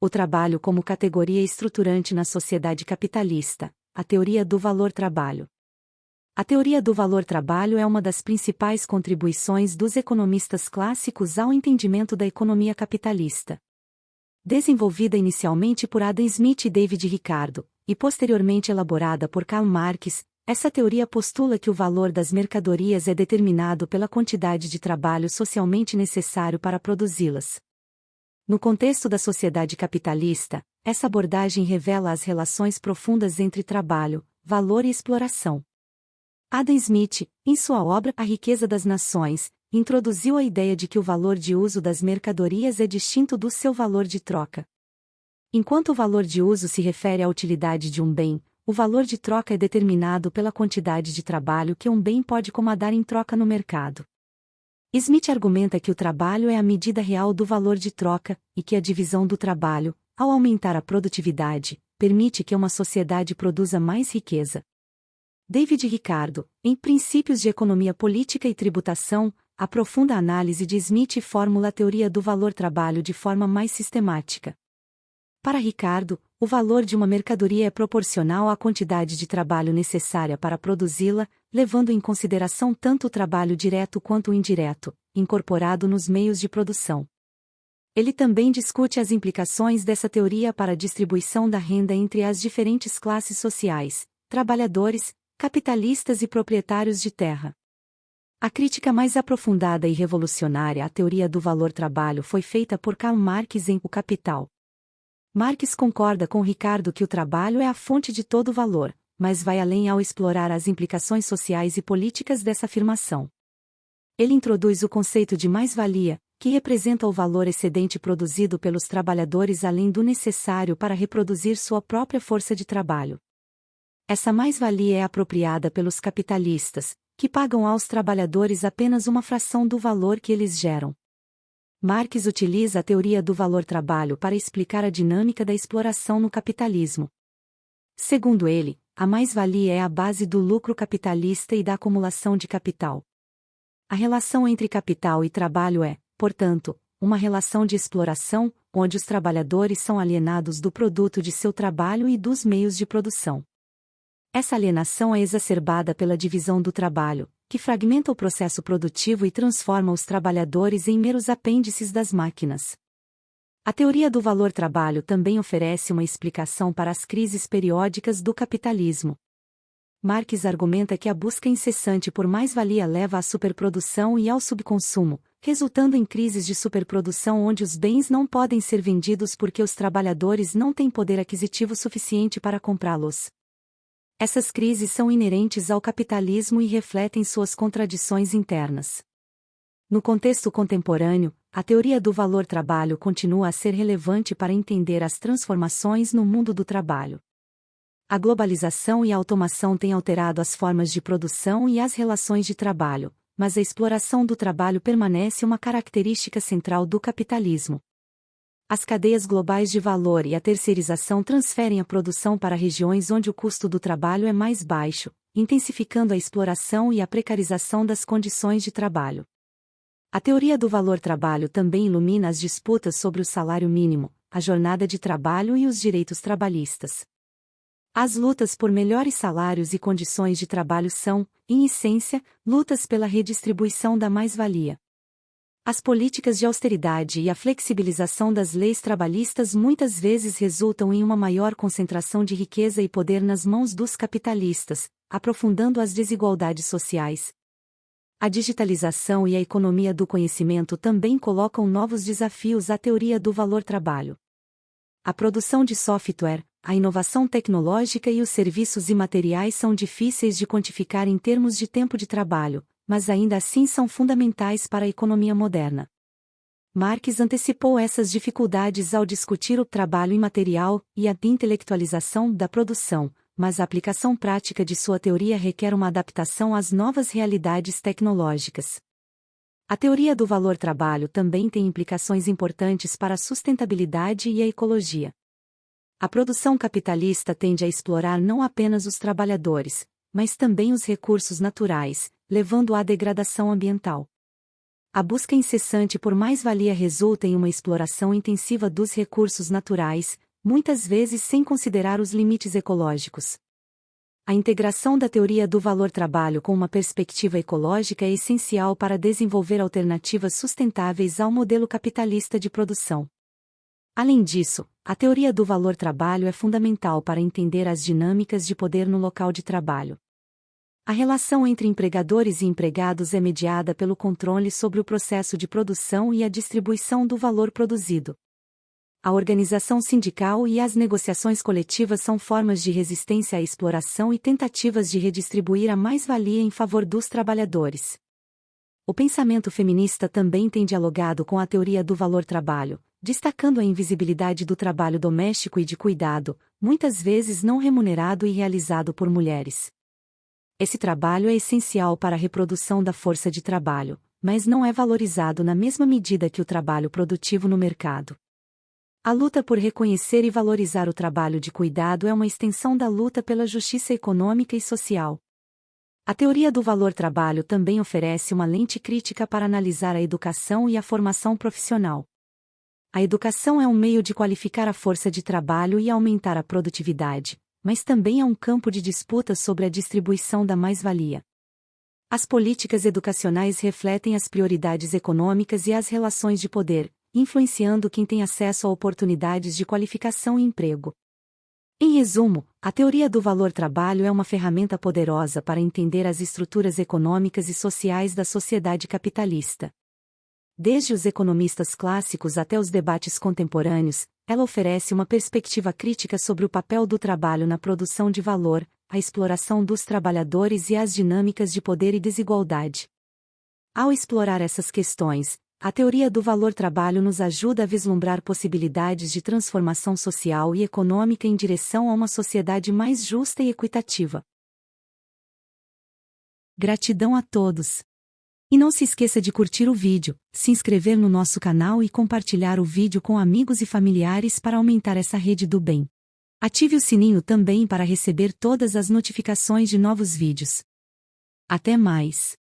O trabalho como categoria estruturante na sociedade capitalista. A teoria do valor-trabalho. A teoria do valor-trabalho é uma das principais contribuições dos economistas clássicos ao entendimento da economia capitalista. Desenvolvida inicialmente por Adam Smith e David Ricardo, e posteriormente elaborada por Karl Marx, essa teoria postula que o valor das mercadorias é determinado pela quantidade de trabalho socialmente necessário para produzi-las. No contexto da sociedade capitalista, essa abordagem revela as relações profundas entre trabalho, valor e exploração. Adam Smith, em sua obra A Riqueza das Nações, introduziu a ideia de que o valor de uso das mercadorias é distinto do seu valor de troca. Enquanto o valor de uso se refere à utilidade de um bem, o valor de troca é determinado pela quantidade de trabalho que um bem pode comandar em troca no mercado. Smith argumenta que o trabalho é a medida real do valor de troca, e que a divisão do trabalho, ao aumentar a produtividade, permite que uma sociedade produza mais riqueza. David Ricardo, em Princípios de Economia Política e Tributação, aprofunda a análise de Smith e formula a teoria do valor-trabalho de forma mais sistemática. Para Ricardo, o valor de uma mercadoria é proporcional à quantidade de trabalho necessária para produzi-la, levando em consideração tanto o trabalho direto quanto o indireto, incorporado nos meios de produção. Ele também discute as implicações dessa teoria para a distribuição da renda entre as diferentes classes sociais, trabalhadores, capitalistas e proprietários de terra. A crítica mais aprofundada e revolucionária à teoria do valor-trabalho foi feita por Karl Marx em O Capital. Marx concorda com Ricardo que o trabalho é a fonte de todo valor, mas vai além ao explorar as implicações sociais e políticas dessa afirmação. Ele introduz o conceito de mais-valia, que representa o valor excedente produzido pelos trabalhadores além do necessário para reproduzir sua própria força de trabalho. Essa mais-valia é apropriada pelos capitalistas, que pagam aos trabalhadores apenas uma fração do valor que eles geram. Marx utiliza a teoria do valor-trabalho para explicar a dinâmica da exploração no capitalismo. Segundo ele, a mais-valia é a base do lucro capitalista e da acumulação de capital. A relação entre capital e trabalho é, portanto, uma relação de exploração, onde os trabalhadores são alienados do produto de seu trabalho e dos meios de produção. Essa alienação é exacerbada pela divisão do trabalho, que fragmenta o processo produtivo e transforma os trabalhadores em meros apêndices das máquinas. A teoria do valor-trabalho também oferece uma explicação para as crises periódicas do capitalismo. Marx argumenta que a busca incessante por mais-valia leva à superprodução e ao subconsumo, resultando em crises de superprodução onde os bens não podem ser vendidos porque os trabalhadores não têm poder aquisitivo suficiente para comprá-los. Essas crises são inerentes ao capitalismo e refletem suas contradições internas. No contexto contemporâneo, a teoria do valor-trabalho continua a ser relevante para entender as transformações no mundo do trabalho. A globalização e a automação têm alterado as formas de produção e as relações de trabalho, mas a exploração do trabalho permanece uma característica central do capitalismo. As cadeias globais de valor e a terceirização transferem a produção para regiões onde o custo do trabalho é mais baixo, intensificando a exploração e a precarização das condições de trabalho. A teoria do valor-trabalho também ilumina as disputas sobre o salário mínimo, a jornada de trabalho e os direitos trabalhistas. As lutas por melhores salários e condições de trabalho são, em essência, lutas pela redistribuição da mais-valia. As políticas de austeridade e a flexibilização das leis trabalhistas muitas vezes resultam em uma maior concentração de riqueza e poder nas mãos dos capitalistas, aprofundando as desigualdades sociais. A digitalização e a economia do conhecimento também colocam novos desafios à teoria do valor-trabalho. A produção de software, a inovação tecnológica e os serviços imateriais são difíceis de quantificar em termos de tempo de trabalho, mas ainda assim são fundamentais para a economia moderna. Marx antecipou essas dificuldades ao discutir o trabalho imaterial e a intelectualização da produção, mas a aplicação prática de sua teoria requer uma adaptação às novas realidades tecnológicas. A teoria do valor-trabalho também tem implicações importantes para a sustentabilidade e a ecologia. A produção capitalista tende a explorar não apenas os trabalhadores, mas também os recursos naturais, levando à degradação ambiental. A busca incessante por mais-valia resulta em uma exploração intensiva dos recursos naturais, muitas vezes sem considerar os limites ecológicos. A integração da teoria do valor-trabalho com uma perspectiva ecológica é essencial para desenvolver alternativas sustentáveis ao modelo capitalista de produção. Além disso, a teoria do valor-trabalho é fundamental para entender as dinâmicas de poder no local de trabalho. A relação entre empregadores e empregados é mediada pelo controle sobre o processo de produção e a distribuição do valor produzido. A organização sindical e as negociações coletivas são formas de resistência à exploração e tentativas de redistribuir a mais-valia em favor dos trabalhadores. O pensamento feminista também tem dialogado com a teoria do valor-trabalho, destacando a invisibilidade do trabalho doméstico e de cuidado, muitas vezes não remunerado e realizado por mulheres. Esse trabalho é essencial para a reprodução da força de trabalho, mas não é valorizado na mesma medida que o trabalho produtivo no mercado. A luta por reconhecer e valorizar o trabalho de cuidado é uma extensão da luta pela justiça econômica e social. A teoria do valor-trabalho também oferece uma lente crítica para analisar a educação e a formação profissional. A educação é um meio de qualificar a força de trabalho e aumentar a produtividade, mas também é um campo de disputa sobre a distribuição da mais-valia. As políticas educacionais refletem as prioridades econômicas e as relações de poder, influenciando quem tem acesso a oportunidades de qualificação e emprego. Em resumo, a teoria do valor-trabalho é uma ferramenta poderosa para entender as estruturas econômicas e sociais da sociedade capitalista. Desde os economistas clássicos até os debates contemporâneos, ela oferece uma perspectiva crítica sobre o papel do trabalho na produção de valor, a exploração dos trabalhadores e as dinâmicas de poder e desigualdade. Ao explorar essas questões, a teoria do valor-trabalho nos ajuda a vislumbrar possibilidades de transformação social e econômica em direção a uma sociedade mais justa e equitativa. Gratidão a todos! E não se esqueça de curtir o vídeo, se inscrever no nosso canal e compartilhar o vídeo com amigos e familiares para aumentar essa rede do bem. Ative o sininho também para receber todas as notificações de novos vídeos. Até mais!